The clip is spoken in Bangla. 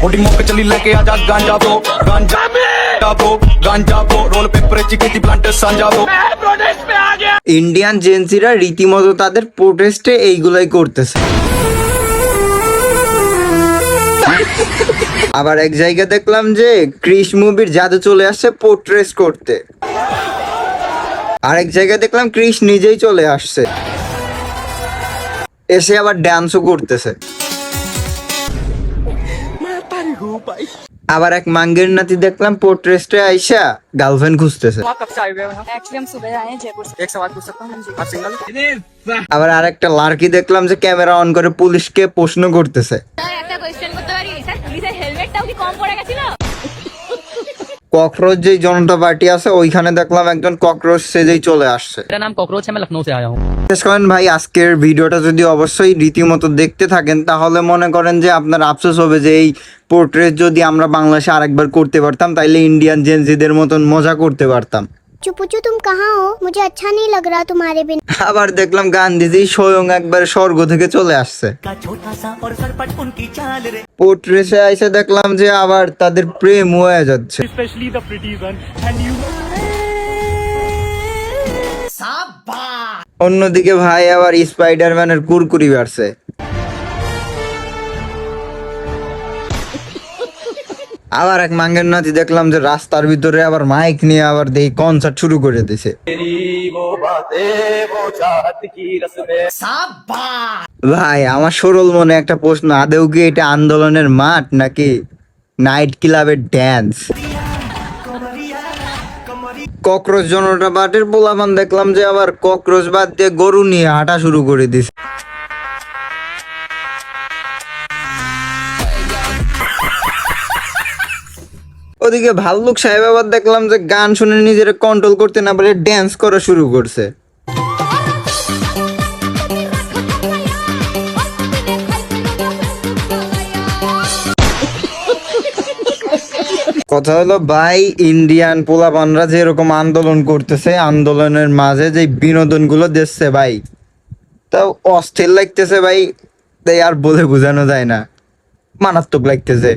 मोटी मौके चली लेके आजा गांजा पो गांजा पो रोल पेपर चिकनी प्लांट सांजा पो ইন্ডিয়ান জেন্সিরা রীতিমতো তাদের প্রোটেস্টে এইগুলাই করতেছে। আবার এক জায়গায় দেখলাম যে ক্রিশ মুভির জাদু চলে আসছে পোর্ট্রেট করতে, আরেক জায়গায় দেখলাম ক্রিশ নিজেই চলে আসছে, এসে আবার ডান্সও করতেছে। আবার এক মাঙ্গের নাতি দেখলাম পোর্ট্রেটে আইসা গার্লফ্রেন্ড খুঁজতেছে। एक्चुअली हम सुबह आए हैं जयपुर से। एक सवाल पूछ सकता हूँ? आप सिंगल? আবার আরেকটা লার্কি দেখলাম যে ক্যামেরা অন করে পুলিশকে প্রশ্ন করতেছে। একটা কোশ্চেন করতে পারি স্যার, পুলিশের হেলমেটটাও কি কম পড়ে গেছিল? ককরোচ যেই জনতা পার্টি আছে ওইখানে দেখলাম একজন ককরোচ সেজেই চলে আসছে। मेरा नाम कॉकरोच है, मैं लखनऊ से आया हूँ। বিশেষ করেন ভাই, আজকের ভিডিওটা যদি অবশ্যই রীতিমতো দেখতে থাকেন তাহলে মনে করেন যে আপনার আফসোস হবে যে এই পোর্ট্রেট যদি আমরা বাংলাদেশে আরেকবার করতে পারতাম তাইলে ইন্ডিয়ান জেনজিদের মতন মজা করতে পারতাম। चुपुचु तुम कहाँ हो? मुझे अच्छा नहीं लग रहा तुम्हारे बिना। আবার দেখলাম গান্ধীজি স্বয়ং একবার স্বর্গ থেকে চলে আসছে। পোর্ট্রেটে আইসে দেখলাম যে আবার তাদের প্রেম হয়ে যাচ্ছে। অন্যদিকে ভাই আবার স্পাইডারম্যানের কুরকুরি বাড়ছে। আবার এক মাঙ্গের নাতি দেখলাম যে রাস্তার ভিতরে আবার মাইক নিয়ে আবার দেখি কনসার্ট শুরু করে দিছে। ভাই আমার সরল মনে একটা প্রশ্ন, আদেও কি এটা আন্দোলনের মাঠ নাকি নাইট ক্লাবের ড্যান্স? ককরোচ জনতা পার্টির পোলাপান দেখলাম যে আবার ককরোচ বাদ দিয়ে গরু নিয়ে হাঁটা শুরু করে দিছে। ওদিকে ভাল্লুক সাহেব আবার দেখলাম যে গান শুনে নিজের কন্ট্রোল করতে না পারে ড্যান্স করা শুরু করছে। কথা হলো ভাই, ইন্ডিয়ান পোলাপানরা যেরকম আন্দোলন করতেছে, আন্দোলনের মাঝে যে বিনোদন গুলো দিচ্ছে ভাই, তাও অস্থির লাগতেছে ভাই, তাই আর বলে বোঝানো যায় না, মারাত্মক লাগতেছে।